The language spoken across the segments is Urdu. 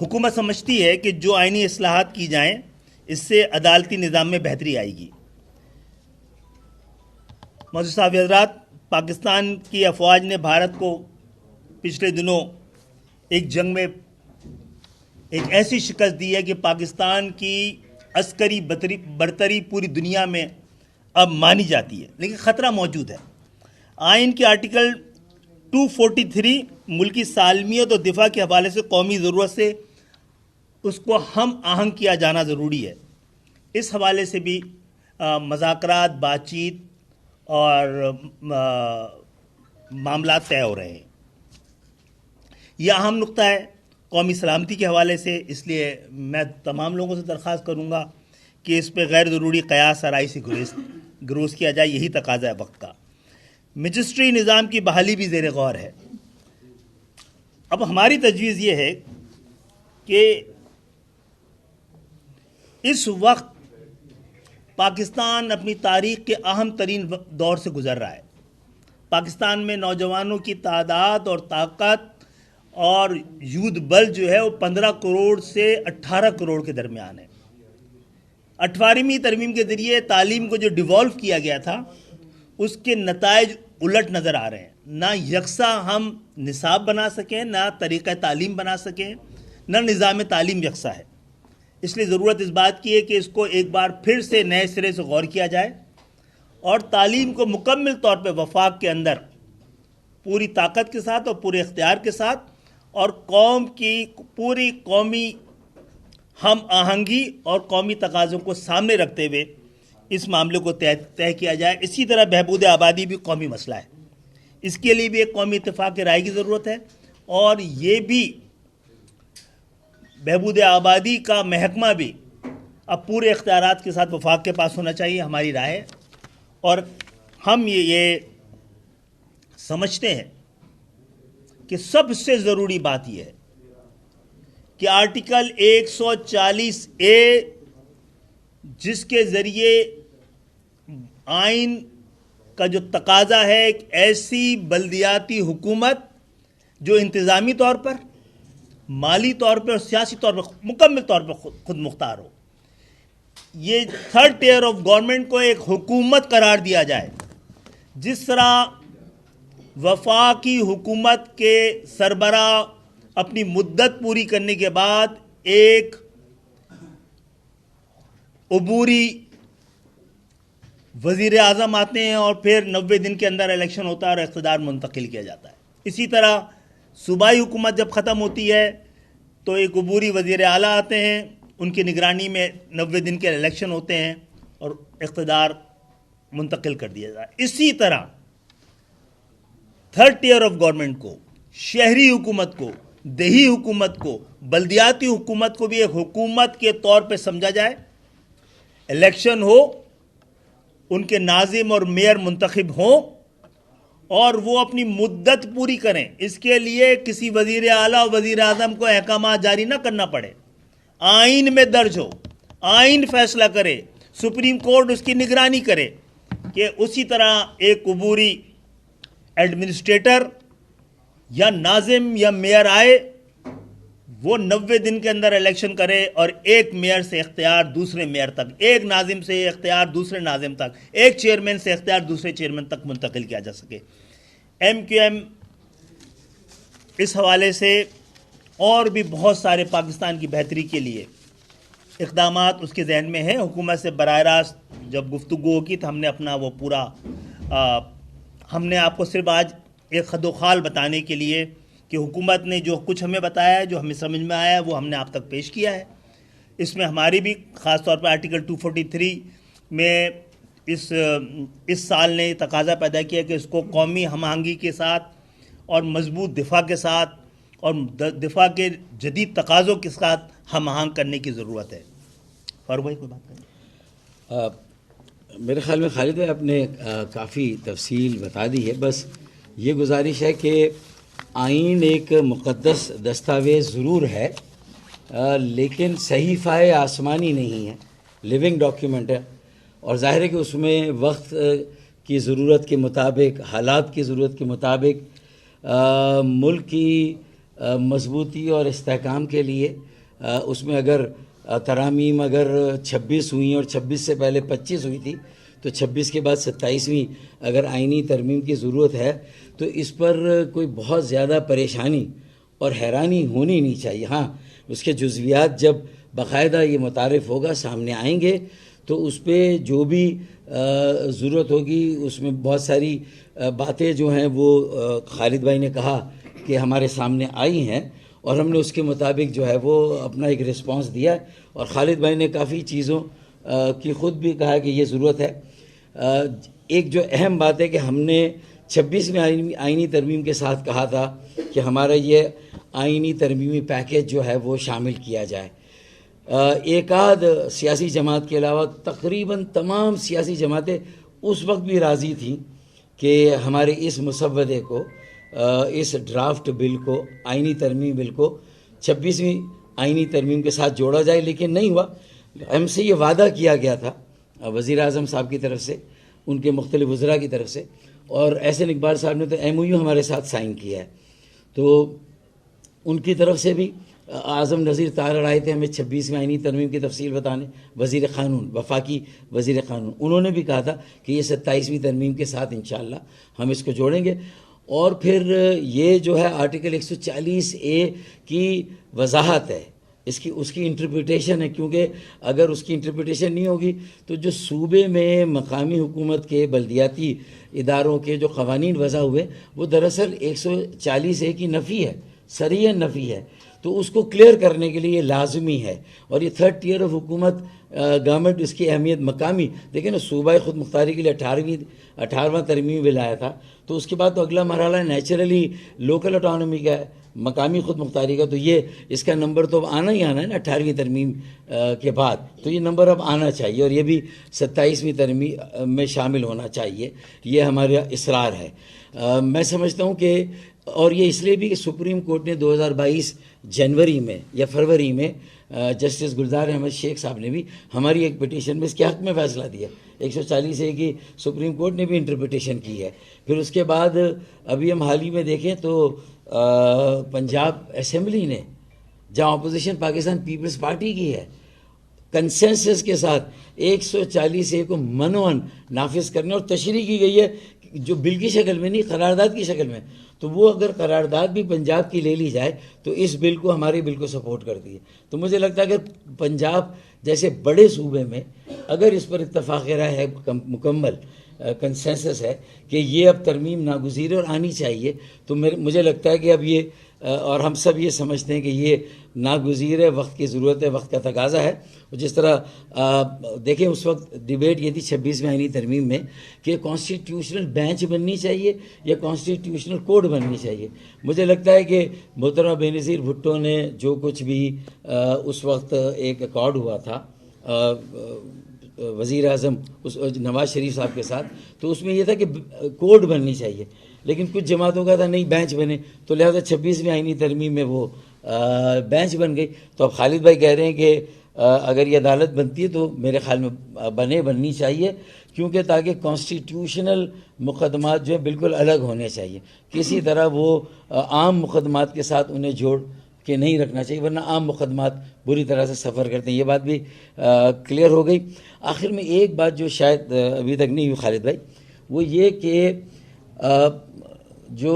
حکومت سمجھتی ہے کہ جو آئینی اصلاحات کی جائیں اس سے عدالتی نظام میں بہتری آئے گی۔ معزز صاحب حضرات، پاکستان کی افواج نے بھارت کو پچھلے دنوں ایک جنگ میں ایک ایسی شکست دی ہے کہ پاکستان کی عسکری برتری پوری دنیا میں اب مانی جاتی ہے، لیکن خطرہ موجود ہے۔ آئین کے آرٹیکل 243 ملکی سالمیت اور دفاع کے حوالے سے قومی ضرورت سے اس کو ہم آہنگ کیا جانا ضروری ہے۔ اس حوالے سے بھی مذاکرات، بات چیت اور معاملات طے ہو رہے ہیں۔ یہ اہم نقطہ ہے قومی سلامتی کے حوالے سے، اس لیے میں تمام لوگوں سے درخواست کروں گا کہ اس پہ غیر ضروری قیاس آرائی سے گریز کیا جائے، یہی تقاضا ہے وقت کا۔ مجسٹری نظام کی بحالی بھی زیر غور ہے۔ اب ہماری تجویز یہ ہے کہ اس وقت پاکستان اپنی تاریخ کے اہم ترین دور سے گزر رہا ہے۔ پاکستان میں نوجوانوں کی تعداد اور طاقت اور یوتھ بل جو ہے وہ 15 کروڑ سے 18 کروڑ کے درمیان ہے۔ 18ویں ترمیم کے ذریعے تعلیم کو جو ڈیوالو کیا گیا تھا اس کے نتائج الٹ نظر آ رہے ہیں۔ نہ یکساں ہم نصاب بنا سکیں، نہ طریقہ تعلیم بنا سکیں، نہ نظام تعلیم یکساں ہے۔ اس لیے ضرورت اس بات کی ہے کہ اس کو ایک بار پھر سے نئے سرے سے غور کیا جائے اور تعلیم کو مکمل طور پہ وفاق کے اندر پوری طاقت کے ساتھ اور پورے اختیار کے ساتھ اور قوم کی پوری قومی ہم آہنگی اور قومی تقاضوں کو سامنے رکھتے ہوئے اس معاملے کو طے کیا جائے۔ اسی طرح بہبود آبادی بھی قومی مسئلہ ہے، اس کے لیے بھی ایک قومی اتفاق رائے کی ضرورت ہے، اور یہ بھی بہبود آبادی کا محکمہ بھی اب پورے اختیارات کے ساتھ وفاق کے پاس ہونا چاہیے، ہماری رائے ہے۔ اور ہم یہ سمجھتے ہیں کہ سب سے ضروری بات یہ ہے کہ آرٹیکل 140A جس کے ذریعے آئین کا جو تقاضا ہے ایک ایسی بلدیاتی حکومت جو انتظامی طور پر، مالی طور پر اور سیاسی طور پر مکمل طور پر خود مختار ہو، یہ تھرڈ ٹیئر آف گورنمنٹ کو ایک حکومت قرار دیا جائے۔ جس طرح وفاقی حکومت کے سربراہ اپنی مدت پوری کرنے کے بعد ایک عبوری وزیر اعظم آتے ہیں اور پھر 90 دن کے اندر الیکشن ہوتا ہے اور اقتدار منتقل کیا جاتا ہے، اسی طرح صوبائی حکومت جب ختم ہوتی ہے تو ایک عبوری وزیر اعلیٰ آتے ہیں، ان کی نگرانی میں 90 دن کے الیکشن ہوتے ہیں اور اقتدار منتقل کر دیا جاتا ہے۔ اسی طرح تھرڈ ٹیئر آف گورنمنٹ کو، شہری حکومت کو، دیہی حکومت کو، بلدیاتی حکومت کو بھی ایک حکومت کے طور پہ سمجھا جائے، الیکشن ہو، ان کے ناظم اور میئر منتخب ہوں اور وہ اپنی مدت پوری کریں۔ اس کے لیے کسی وزیر اعلیٰ اور وزیر اعظم کو احکامات جاری نہ کرنا پڑے، آئین میں درج ہو، آئین فیصلہ کرے، سپریم کورٹ اس کی نگرانی کرے کہ اسی طرح ایک عبوری ایڈمنسٹریٹر یا ناظم یا میئر آئے، وہ 90 دن کے اندر الیکشن کرے اور ایک میئر سے اختیار دوسرے میئر تک، ایک ناظم سے اختیار دوسرے ناظم تک، ایک چیئرمین سے اختیار دوسرے چیئرمین تک منتقل کیا جا سکے۔ MQM اس حوالے سے اور بھی بہت سارے پاکستان کی بہتری کے لیے اقدامات اس کے ذہن میں ہیں۔ حکومت سے براہ راست جب گفتگو کی تو ہم نے اپنا وہ پورا ہم نے آپ کو صرف آج ایک خد و خال بتانے کے لیے کہ حکومت نے جو کچھ ہمیں بتایا ہے، جو ہمیں سمجھ میں آیا ہے، وہ ہم نے آپ تک پیش کیا ہے۔ اس میں ہماری بھی خاص طور پر آرٹیکل 243 میں اس سال نے تقاضا پیدا کیا کہ اس کو قومی ہم آہنگی کے ساتھ اور مضبوط دفاع کے ساتھ اور دفاع کے جدید تقاضوں کے ساتھ ہم آہنگ کرنے کی ضرورت ہے۔ فاروق بھائی کوئی بات کریں؟ میرے خیال میں خالد بھائی آپ نے کافی تفصیل بتا دی ہے۔ بس یہ گزارش ہے کہ آئین ایک مقدس دستاویز ضرور ہے، لیکن صحیفہ آسمانی نہیں ہے، لیونگ ڈاکیومنٹ ہے، اور ظاہر ہے کہ اس میں وقت کی ضرورت کے مطابق، حالات کی ضرورت کے مطابق ملک کی مضبوطی اور استحکام کے لیے اس میں اگر ترامیم اگر 26 ہوئیں اور 26 سے پہلے 25 ہوئی تھی تو 26 کے بعد 27ویں اگر آئینی ترمیم کی ضرورت ہے تو اس پر کوئی بہت زیادہ پریشانی اور حیرانی ہونی نہیں چاہیے. ہاں اس کے جزویات جب باقاعدہ یہ متعارف ہوگا سامنے آئیں گے تو اس پہ جو بھی ضرورت ہوگی اس میں بہت ساری باتیں جو ہیں وہ خالد بھائی نے کہا کہ ہمارے سامنے آئی ہیں اور ہم نے اس کے مطابق جو ہے وہ اپنا ایک رسپانس دیا ہے. اور خالد بھائی نے کافی چیزوں کی خود بھی کہا کہ یہ ضرورت ہے. ایک جو اہم بات ہے کہ ہم نے 26ویں آئینی ترمیم کے ساتھ کہا تھا کہ ہمارا یہ آئینی ترمیمی پیکیج جو ہے وہ شامل کیا جائے. ایک آدھ سیاسی جماعت کے علاوہ تقریباً تمام سیاسی جماعتیں اس وقت بھی راضی تھیں کہ ہمارے اس مسودے کو اس ڈرافٹ بل کو آئینی ترمیم بل کو 26ویں آئینی ترمیم کے ساتھ جوڑا جائے، لیکن نہیں ہوا. ہم سے یہ وعدہ کیا گیا تھا وزیر اعظم صاحب کی طرف سے، ان کے مختلف وزراء کی طرف سے، اور احسن اقبال صاحب نے تو MOU ہمارے ساتھ سائن کیا ہے. تو ان کی طرف سے بھی اعظم نذیر طاہر آئے تھے ہمیں 26ویں آئینی ترمیم کی تفصیل بتانے، وزیر قانون، وفاقی وزیر قانون، انہوں نے بھی کہا تھا کہ یہ 27ویں ترمیم کے ساتھ انشاءاللہ ہم اس کو جوڑیں گے. اور پھر یہ جو ہے آرٹیکل 140A کی وضاحت ہے، اس کی انٹرپریٹیشن ہے، کیونکہ اگر اس کی انٹرپریٹیشن نہیں ہوگی تو جو صوبے میں مقامی حکومت کے بلدیاتی اداروں کے جو قوانین وضع ہوئے وہ دراصل 140A کی نفی ہے، صریحاً نفی ہے. تو اس کو کلیئر کرنے کے لیے یہ لازمی ہے. اور یہ 3rd ٹیئر آف حکومت گورنمنٹ، اس کی اہمیت مقامی، دیکھیں نا صوبائی خود مختاری کے لیے 18واں ترمیمی بل آیا تھا، تو اس کے بعد تو اگلا مرحلہ نیچرلی لوکل اٹانومی کا ہے، مقامی خود مختاری کا. تو یہ اس کا نمبر تو اب آنا ہی آنا ہے نا 18ویں ترمیم کے بعد، تو یہ نمبر اب آنا چاہیے اور یہ بھی 27ویں ترمیم میں شامل ہونا چاہیے. یہ ہمارا اصرار ہے. میں سمجھتا ہوں کہ اور یہ اس لیے بھی کہ سپریم کورٹ نے 2022 جنوری میں یا فروری میں جسٹس گلزار احمد شیخ صاحب نے بھی ہماری ایک پٹیشن میں اس کے حق میں فیصلہ دیا. 140A کی سپریم کورٹ نے بھی انٹرپریٹیشن کی ہے. پھر اس کے بعد ابھی ہم حال ہی میں دیکھیں تو پنجاب اسمبلی نے جہاں اپوزیشن پاکستان پیپلز پارٹی کی ہے، کنسنسس کے ساتھ 140A کو منوان نافذ کرنے اور تشریح کی گئی ہے، جو بل کی شکل میں نہیں قرارداد کی شکل میں. تو وہ اگر قرارداد بھی پنجاب کی لے لی جائے تو اس بل کو ہمارے بل کو سپورٹ کرتی ہے. تو مجھے لگتا ہے کہ پنجاب جیسے بڑے صوبے میں اگر اس پر اتفاق رائے ہے، مکمل کنسنسس ہے کہ یہ اب ترمیم ناگزیر ہے اور آنی چاہیے، تو مجھے لگتا ہے کہ اب یہ اور ہم سب یہ سمجھتے ہیں کہ یہ ناگزیر ہے، وقت کی ضرورت ہے، وقت کا تقاضا ہے. جس طرح دیکھیں اس وقت ڈیبیٹ یہ تھی 26ویں آئینی ترمیم میں کہ کانسٹیٹیوشنل بینچ بننی چاہیے یا کانسٹیٹیوشنل کوڈ بننی چاہیے. مجھے لگتا ہے کہ محترمہ بینظیر بھٹو نے جو کچھ بھی اس وقت ایک ایکارڈ ہوا تھا وزیر اعظم نواز شریف صاحب کے ساتھ، تو اس میں یہ تھا کہ کوڈ بننی چاہیے، لیکن کچھ جماعتوں کا تھا نہیں بینچ بنے، تو لہذا 26ویں آئینی ترمیم میں وہ بینچ بن گئی. تو اب خالد بھائی کہہ رہے ہیں کہ اگر یہ عدالت بنتی ہے تو میرے خیال میں بننی چاہیے، کیونکہ تاکہ کانسٹیٹیوشنل مقدمات جو ہیں بالکل الگ ہونے چاہیے. کسی طرح وہ عام مقدمات کے ساتھ انہیں جوڑ کے نہیں رکھنا چاہیے، ورنہ عام مقدمات بری طرح سے سفر کرتے ہیں. یہ بات بھی کلیئر ہو گئی. آخر میں ایک بات جو شاید ابھی تک نہیں ہوئی خالد بھائی، وہ یہ کہ جو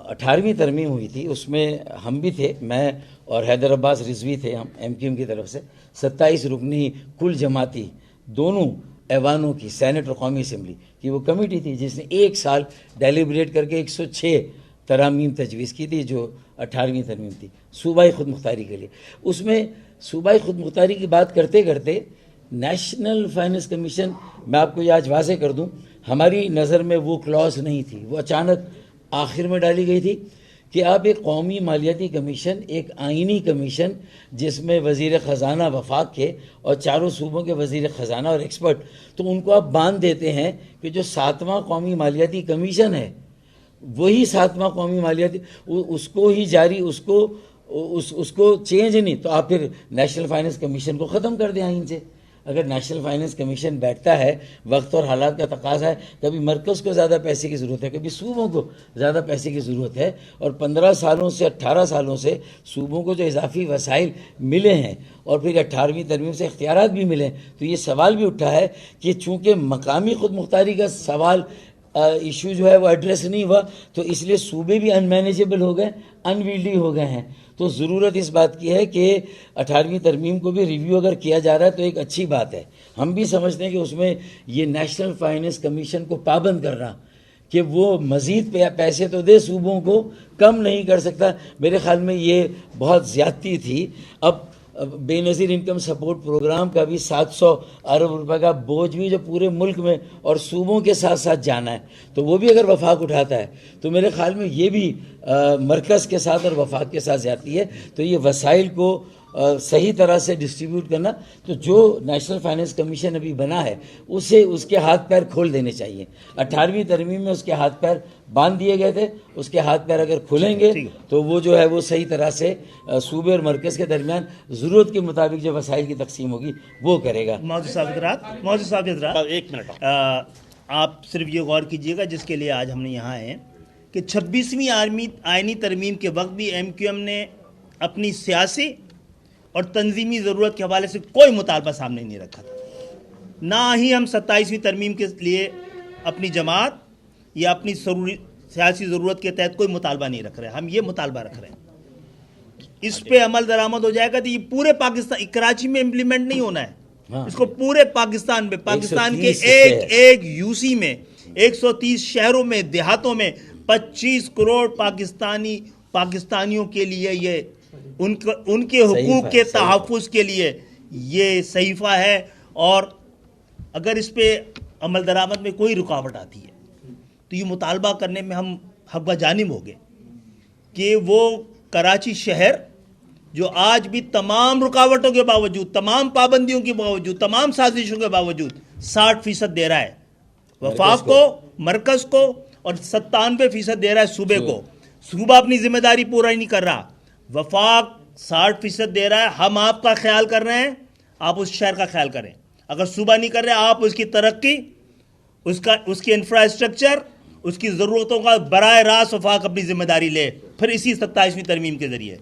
18ویں ترمیم ہوئی تھی اس میں ہم بھی تھے، میں اور حیدر عباس رضوی تھے، ہم MQM کی طرف سے 27 رکنی کل جماعتی دونوں ایوانوں کی سینٹ اور قومی اسمبلی کی وہ کمیٹی تھی جس نے ایک سال ڈیلیبریٹ کر کے 106 ترامیم تجویز کی تھی جو 18ویں ترمیم تھی صوبائی خود مختاری کے لیے. اس میں صوبائی خود مختاری کی بات کرتے کرتے نیشنل فائنانس کمیشن، میں آپ کو یہ آج واضح کر دوں، ہماری نظر میں وہ کلاس نہیں تھی، وہ اچانک آخر میں ڈالی گئی تھی کہ آپ ایک قومی مالیاتی کمیشن، ایک آئینی کمیشن جس میں وزیر خزانہ وفاق کے اور چاروں صوبوں کے وزیر خزانہ اور ایکسپرٹ، تو ان کو آپ باندھ دیتے ہیں کہ جو 7واں قومی مالیاتی کمیشن ہے وہی 7واں قومی مالیاتی اس کو ہی جاری، اس کو چینج نہیں، تو آپ پھر نیشنل فائنانس کمیشن کو ختم کر دیں آئین سے. اگر نیشنل فائننس کمیشن بیٹھتا ہے، وقت اور حالات کا تقاضا ہے، کبھی مرکز کو زیادہ پیسے کی ضرورت ہے، کبھی صوبوں کو زیادہ پیسے کی ضرورت ہے، اور 15 سالوں سے 18 سالوں سے صوبوں کو جو اضافی وسائل ملے ہیں اور پھر 18ویں ترمیم سے اختیارات بھی ملے ہیں، تو یہ سوال بھی اٹھا ہے کہ چونکہ مقامی خود مختاری کا سوال ایشو جو ہے وہ ایڈریس نہیں ہوا، تو اس لیے صوبے بھی ان مینیجیبل ہو گئے، ان ویلڈی ہو گئے ہیں. تو ضرورت اس بات کی ہے کہ 18ویں ترمیم کو بھی ریویو اگر کیا جا رہا ہے تو ایک اچھی بات ہے. ہم بھی سمجھتے ہیں کہ اس میں یہ نیشنل فائننس کمیشن کو پابند کرنا کہ وہ مزید پیسے تو دے، صوبوں کو کم نہیں کر سکتا، میرے خیال میں یہ بہت زیادتی تھی. اب بے نظیر انکم سپورٹ پروگرام کا بھی 700 ارب روپے کا بوجھ بھی جو پورے ملک میں اور صوبوں کے ساتھ ساتھ جانا ہے، تو وہ بھی اگر وفاق اٹھاتا ہے تو میرے خیال میں یہ بھی مرکز کے ساتھ اور وفاق کے ساتھ جاتی ہے. تو یہ وسائل کو صحیح طرح سے ڈسٹریبیوٹ کرنا، تو جو نیشنل فائننس کمیشن ابھی بنا ہے اسے اس کے ہاتھ پیر کھول دینے چاہیے. 18ویں ترمیم میں اس کے ہاتھ پیر باندھ دیے گئے تھے، اس کے ہاتھ پیر اگر کھلیں گے تو وہ جو ہے وہ صحیح طرح سے صوبے اور مرکز کے درمیان ضرورت کے مطابق جو وسائل کی تقسیم ہوگی وہ کرے گا. معزز صاحب حضرات ایک منٹ آپ صرف یہ غور کیجئے گا جس کے لیے آج ہم نے یہاں آئے ہیں کہ 26ویں آئینی ترمیم کے وقت بھی ایم کیو ایم نے اپنی سیاسی اور تنظیمی ضرورت کے حوالے سے کوئی مطالبہ سامنے نہیں رکھا تھا. نہ ہی ہم 27ویں ترمیم کے لیے اپنی جماعت یا اپنی سیاسی ضرورت کے تحت کوئی مطالبہ نہیں رکھ رہے. ہم یہ مطالبہ رکھ رہے ہیں اس پہ عمل درآمد ہو جائے گا تو یہ پورے پاکستان، کراچی میں امپلیمنٹ نہیں ہونا ہے، اس کو پورے پاکستان میں، پاکستان کے ایک یو سی میں 130 شہروں میں، دیہاتوں میں 25 کروڑ پاکستانیوں کے لیے یہ ان کے حقوق کے تحفظ کے لیے یہ صحیفہ ہے. اور اگر اس پہ عمل درآمد میں کوئی رکاوٹ آتی ہے تو یہ مطالبہ کرنے میں ہم حق بجانب ہو گئے کہ وہ کراچی شہر جو آج بھی تمام رکاوٹوں کے باوجود، تمام پابندیوں کے باوجود، تمام سازشوں کے باوجود 60% دے رہا ہے وفاق کو، مرکز کو، اور 97% دے رہا ہے صوبے کو. صوبہ اپنی ذمہ داری پورا ہی نہیں کر رہا، وفاق 60% دے رہا ہے. ہم آپ کا خیال کر رہے ہیں، آپ اس شہر کا خیال کریں. اگر صوبہ نہیں کر رہے آپ اس کی ترقی، اس کی انفراسٹرکچر، اس کی ضرورتوں کا براہ راست وفاق اپنی ذمہ داری لے، پھر اسی 27ویں ترمیم کے ذریعے